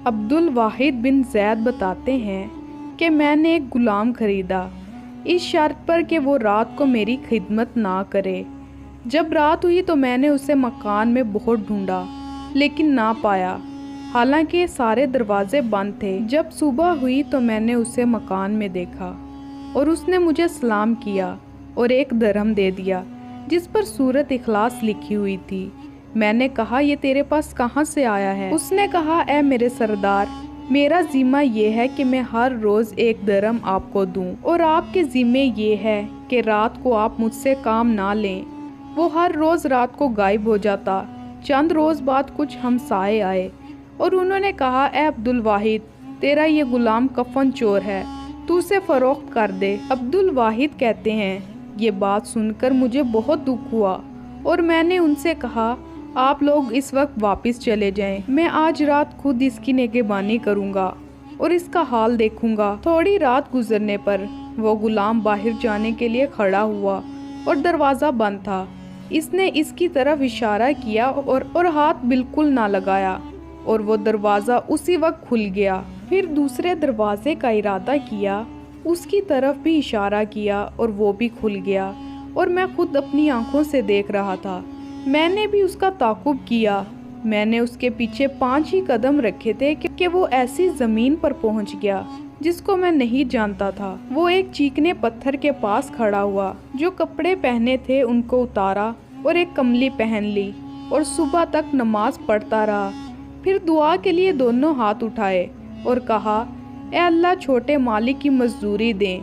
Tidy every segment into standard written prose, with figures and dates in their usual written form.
عبدالواحد بن زید بتاتے ہیں کہ میں نے ایک غلام خریدا اس شرط پر کہ وہ رات کو میری خدمت نہ کرے۔ جب رات ہوئی تو میں نے اسے مکان میں بہت ڈھونڈا لیکن نہ پایا، حالانکہ سارے دروازے بند تھے۔ جب صبح ہوئی تو میں نے اسے مکان میں دیکھا اور اس نے مجھے سلام کیا اور 1 درہم دے دیا جس پر سورۃ اخلاص لکھی ہوئی تھی۔ میں نے کہا یہ تیرے پاس کہاں سے آیا ہے؟ اس نے کہا اے میرے سردار، میرا ذمہ یہ ہے کہ میں ہر روز 1 درہم آپ کو دوں، اور آپ کے ذمے یہ ہے کہ رات کو آپ مجھ سے کام نہ لیں۔ وہ ہر روز رات کو غائب ہو جاتا۔ چند روز بعد کچھ ہمسائے آئے اور انہوں نے کہا اے عبدالواحد، تیرا یہ غلام کفن چور ہے، تو اسے فروخت کر دے۔ عبدالواحد کہتے ہیں یہ بات سن کر مجھے بہت دکھ ہوا اور میں نے ان سے کہا آپ لوگ اس وقت واپس چلے جائیں، میں آج رات خود اس کی نگہبانی کروں گا اور اس کا حال دیکھوں گا۔ تھوڑی رات گزرنے پر وہ غلام باہر جانے کے لیے کھڑا ہوا اور دروازہ بند تھا۔ اس نے اس کی طرف اشارہ کیا اور ہاتھ بالکل نہ لگایا اور وہ دروازہ اسی وقت کھل گیا۔ پھر دوسرے دروازے کا ارادہ کیا، اس کی طرف بھی اشارہ کیا اور وہ بھی کھل گیا، اور میں خود اپنی آنکھوں سے دیکھ رہا تھا۔ میں نے بھی اس کا تعاقب کیا۔ میں نے اس کے پیچھے 5 ہی قدم رکھے تھے کہ وہ ایسی زمین پر پہنچ گیا جس کو میں نہیں جانتا تھا۔ وہ ایک چیکنے پتھر کے پاس کھڑا ہوا، جو کپڑے پہنے تھے ان کو اتارا اور ایک کملی پہن لی اور صبح تک نماز پڑھتا رہا۔ پھر دعا کے لیے دونوں ہاتھ اٹھائے اور کہا اے اللہ چھوٹے مالک کی مزدوری دیں۔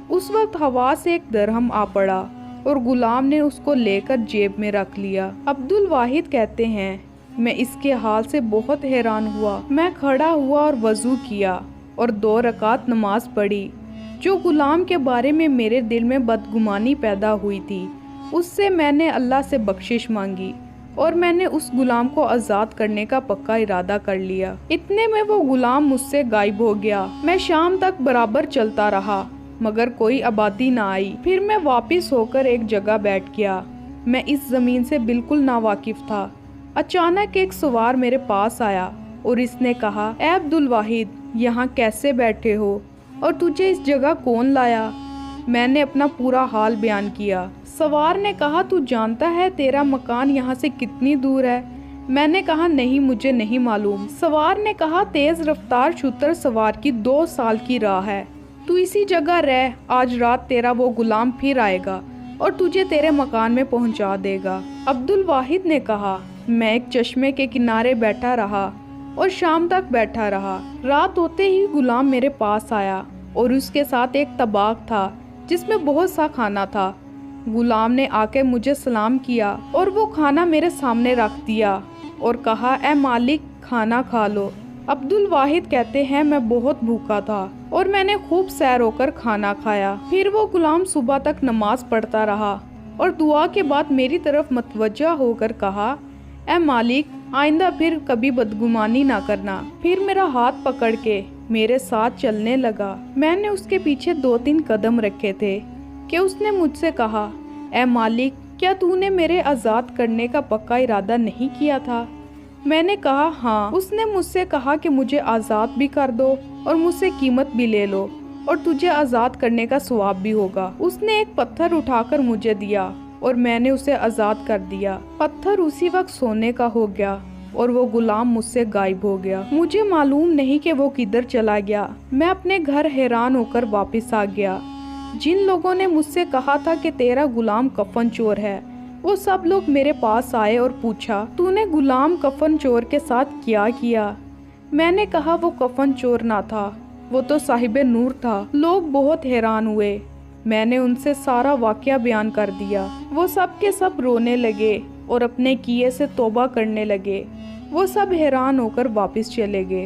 اس وقت ہوا سے 1 درہم آ پڑا اور غلام نے اس کو لے کر جیب میں رکھ لیا۔ عبدالواحد کہتے ہیں میں اس کے حال سے بہت حیران ہوا۔ میں کھڑا ہوا اور وضو کیا اور 2 رکعت نماز پڑھی۔ جو غلام کے بارے میں میرے دل میں بدگمانی پیدا ہوئی تھی، اس سے میں نے اللہ سے بخشش مانگی اور میں نے اس غلام کو آزاد کرنے کا پکا ارادہ کر لیا۔ اتنے میں وہ غلام مجھ سے غائب ہو گیا۔ میں شام تک برابر چلتا رہا مگر کوئی آبادی نہ آئی۔ پھر میں واپس ہو کر ایک جگہ بیٹھ گیا۔ میں اس زمین سے بالکل ناواقف تھا۔ اچانک ایک سوار میرے پاس آیا اور اس نے کہا اے عبدالواحد، یہاں کیسے بیٹھے ہو اور تجھے اس جگہ کون لایا؟ میں نے اپنا پورا حال بیان کیا۔ سوار نے کہا تو جانتا ہے تیرا مکان یہاں سے کتنی دور ہے؟ میں نے کہا نہیں، مجھے نہیں معلوم۔ سوار نے کہا تیز رفتار شتر سوار کی 2 سال کی راہ ہے، تو اسی جگہ رہ، آج رات تیرا وہ غلام پھر آئے گا اور تجھے تیرے مکان میں پہنچا دے گا۔ عبدالواحد نے کہا میں ایک چشمے کے کنارے بیٹھا رہا اور شام تک بیٹھا رہا۔ رات ہوتے ہی غلام میرے پاس آیا اور اس کے ساتھ ایک طباق تھا جس میں بہت سا کھانا تھا۔ غلام نے آ کے مجھے سلام کیا اور وہ کھانا میرے سامنے رکھ دیا اور کہا اے مالک کھانا کھا لو۔ عبدالواحد کہتے ہیں میں بہت بھوکا تھا اور میں نے خوب سیر ہو کر کھانا کھایا۔ پھر وہ غلام صبح تک نماز پڑھتا رہا اور دعا کے بعد میری طرف متوجہ ہو کر کہا اے مالک آئندہ پھر کبھی بدگمانی نہ کرنا۔ پھر میرا ہاتھ پکڑ کے میرے ساتھ چلنے لگا۔ میں نے اس کے پیچھے 2-3 قدم رکھے تھے کہ اس نے مجھ سے کہا اے مالک، کیا تو نے میرے آزاد کرنے کا پکا ارادہ نہیں کیا تھا؟ میں نے کہا ہاں۔ اس نے مجھ سے کہا کہ مجھے آزاد بھی کر دو اور مجھ سے قیمت بھی لے لو اور تجھے آزاد کرنے کا ثواب بھی ہوگا۔ اس نے ایک پتھر اٹھا کر مجھے دیا اور میں نے اسے آزاد کر دیا۔ پتھر اسی وقت سونے کا ہو گیا اور وہ غلام مجھ سے غائب ہو گیا۔ مجھے معلوم نہیں کہ وہ کدھر چلا گیا۔ میں اپنے گھر حیران ہو کر واپس آ گیا۔ جن لوگوں نے مجھ سے کہا تھا کہ تیرا غلام کفن چور ہے، وہ سب لوگ میرے پاس آئے اور پوچھا تو نے غلام کفن چور کے ساتھ کیا کیا؟ میں نے کہا وہ کفن چور نہ تھا، وہ تو صاحب نور تھا۔ لوگ بہت حیران ہوئے۔ میں نے ان سے سارا واقعہ بیان کر دیا۔ وہ سب کے سب رونے لگے اور اپنے کیے سے توبہ کرنے لگے۔ وہ سب حیران ہو کر واپس چلے گئے۔